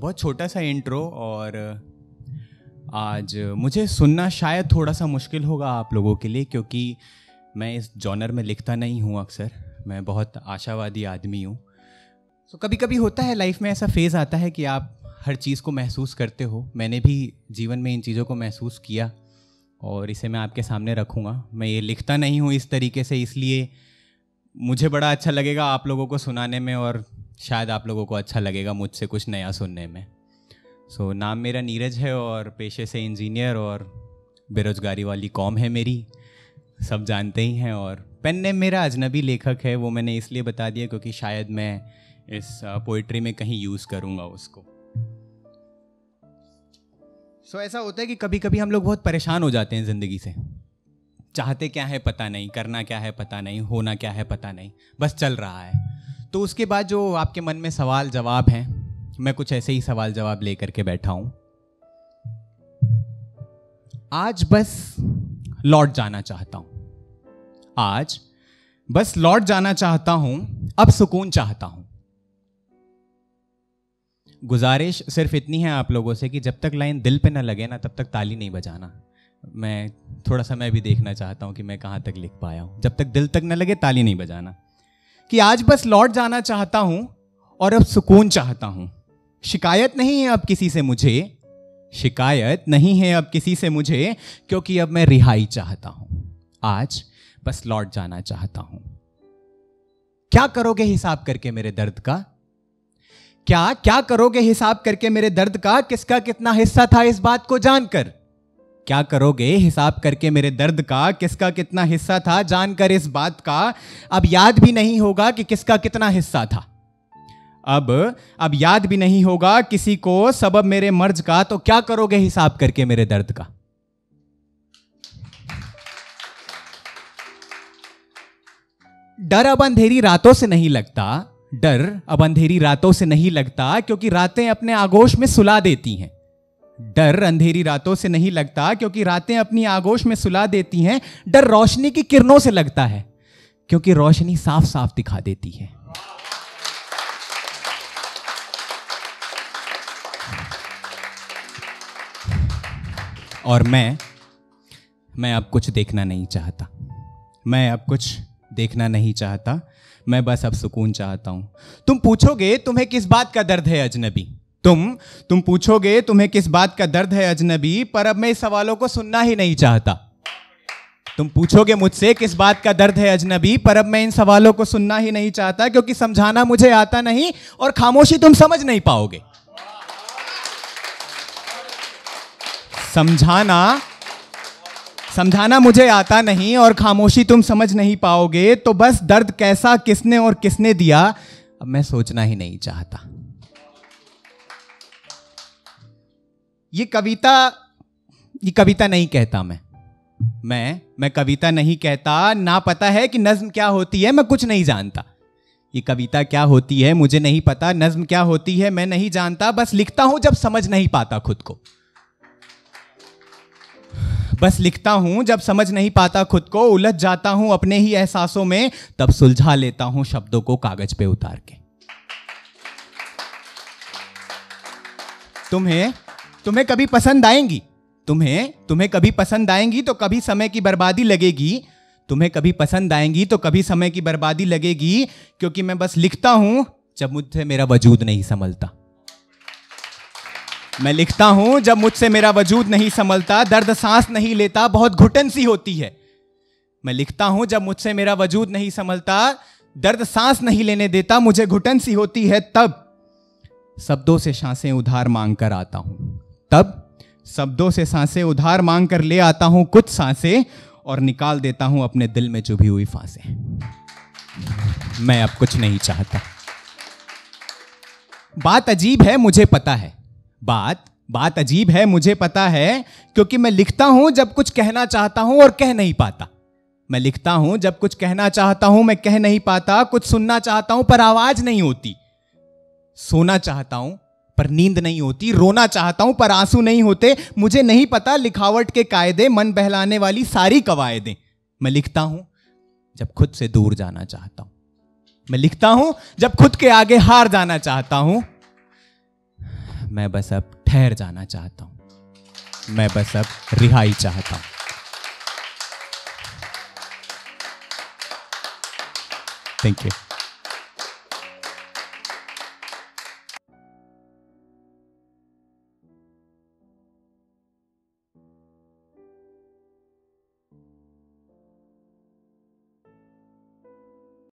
बहुत छोटा सा इंट्रो। और आज मुझे सुनना शायद थोड़ा सा मुश्किल होगा आप लोगों के लिए, क्योंकि मैं इस जॉनर में लिखता नहीं हूँ अक्सर। मैं बहुत आशावादी आदमी हूँ। तो कभी कभी होता है लाइफ में, ऐसा फेज़ आता है कि आप हर चीज़ को महसूस करते हो। मैंने भी जीवन में इन चीज़ों को महसूस किया और इसे मैं आपके सामने रखूँगा। मैं ये लिखता नहीं हूँ इस तरीके से, इसलिए मुझे बड़ा अच्छा लगेगा आप लोगों को सुनाने में, और शायद आप लोगों को अच्छा लगेगा मुझसे कुछ नया सुनने में। सो नाम मेरा नीरज है और पेशे से इंजीनियर, और बेरोजगारी वाली कॉम है मेरी, सब जानते ही हैं। और पेन नेम मेरा अजनबी लेखक है, वो मैंने इसलिए बता दिया क्योंकि शायद मैं इस पोइट्री में कहीं यूज़ करूँगा उसको। सो ऐसा होता है कि कभी कभी हम लोग बहुत परेशान हो जाते हैं ज़िंदगी से। चाहते क्या है पता नहीं, करना क्या है पता नहीं, होना क्या है पता नहीं, बस चल रहा है। तो उसके बाद जो आपके मन में सवाल जवाब हैं, मैं कुछ ऐसे ही सवाल जवाब लेकर के बैठा हूं। आज बस लौट जाना चाहता हूं, आज बस लौट जाना चाहता हूं, अब सुकून चाहता हूं। गुजारिश सिर्फ इतनी है आप लोगों से कि जब तक लाइन दिल पे ना लगे ना, तब तक ताली नहीं बजाना। मैं थोड़ा सा मैं भी देखना चाहता हूं कि मैं कहां तक लिख पाया हूं। जब तक दिल तक न लगे ताली नहीं बजाना। कि आज बस लौट जाना चाहता हूं और अब सुकून चाहता हूं। शिकायत नहीं है अब किसी से मुझे, शिकायत नहीं है अब किसी से मुझे, क्योंकि अब मैं रिहाई चाहता हूं। आज बस लौट जाना चाहता हूं। क्या करोगे हिसाब करके मेरे दर्द का? क्या करोगे हिसाब करके मेरे दर्द का? किसका कितना हिस्सा था इस बात को जानकर? क्या करोगे हिसाब करके मेरे दर्द का? किसका कितना हिस्सा था जानकर इस बात का? अब याद भी नहीं होगा कि किसका कितना हिस्सा था। अब याद भी नहीं होगा किसी को सबब मेरे मर्ज का। तो क्या करोगे हिसाब करके मेरे दर्द का? डर अब अंधेरी रातों से नहीं लगता, डर अब अंधेरी रातों से नहीं लगता, क्योंकि रातें अपने आगोश में सुला देती हैं। डर अंधेरी रातों से नहीं लगता, क्योंकि रातें अपनी आगोश में सुला देती हैं। डर रोशनी की किरणों से लगता है, क्योंकि रोशनी साफ साफ दिखा देती है। और मैं अब कुछ देखना नहीं चाहता, मैं अब कुछ देखना नहीं चाहता, मैं बस अब सुकून चाहता हूं। तुम पूछोगे तुम्हें किस बात का दर्द है अजनबी, तुम पूछोगे तुम्हें किस बात का दर्द है अजनबी, पर अब मैं इस सवालों को सुनना ही नहीं चाहता। तुम पूछोगे मुझसे किस बात का दर्द है अजनबी, पर अब मैं इन सवालों को सुनना ही नहीं चाहता, क्योंकि समझाना मुझे आता नहीं और खामोशी तुम समझ नहीं पाओगे। समझाना मुझे आता नहीं और खामोशी तुम समझ नहीं पाओगे। तो बस दर्द कैसा, किसने और किसने दिया, अब मैं सोचना ही नहीं चाहता। ये कविता नहीं कहता मैं कविता नहीं कहता। ना पता है कि नज्म क्या होती है, मैं कुछ नहीं जानता। ये कविता क्या होती है मुझे नहीं पता, नज्म क्या होती है मैं नहीं जानता। बस लिखता हूं जब समझ नहीं पाता खुद को, बस लिखता हूं जब समझ नहीं पाता खुद को। उलझ जाता हूं अपने ही एहसासों में, तब सुलझा लेता हूं शब्दों को कागज पे उतार के। तुम्हें कभी पसंद आएंगी, तुम्हें कभी पसंद आएंगी तो कभी समय की बर्बादी लगेगी। तुम्हें कभी पसंद आएंगी तो कभी समय की बर्बादी लगेगी, क्योंकि मैं बस लिखता हूं जब मुझसे मेरा वजूद नहीं संभलता। मैं लिखता हूं जब मुझसे मेरा वजूद नहीं संभलता। दर्द सांस नहीं लेता, बहुत घुटन सी होती है। मैं लिखता हूं जब मुझसे मेरा वजूद नहीं संभलता। दर्द सांस नहीं लेने देता, मुझे घुटन सी होती है। तब शब्दों से सांसें उधार मांग कर आता हूं, तब शब्दों से सांसें उधार मांग कर ले आता हूं कुछ सांसें, और निकाल देता हूं अपने दिल में चुभी हुई फांसें। मैं अब कुछ नहीं चाहता। बात अजीब है मुझे पता है, बात अजीब है मुझे पता है, क्योंकि मैं लिखता हूं जब कुछ कहना चाहता हूं और कह नहीं पाता। मैं लिखता हूं जब कुछ कहना चाहता हूं मैं कह नहीं पाता। कुछ सुनना चाहता हूं पर आवाज नहीं होती, सोना चाहता हूं पर नींद नहीं होती, रोना चाहता हूं पर आंसू नहीं होते। मुझे नहीं पता लिखावट के कायदे, मन बहलाने वाली सारी कवायदें। मैं लिखता हूं जब खुद से दूर जाना चाहता हूं, मैं लिखता हूं जब खुद के आगे हार जाना चाहता हूं। मैं बस अब ठहर जाना चाहता हूँ, मैं बस अब रिहाई चाहता हूँ। Thank you.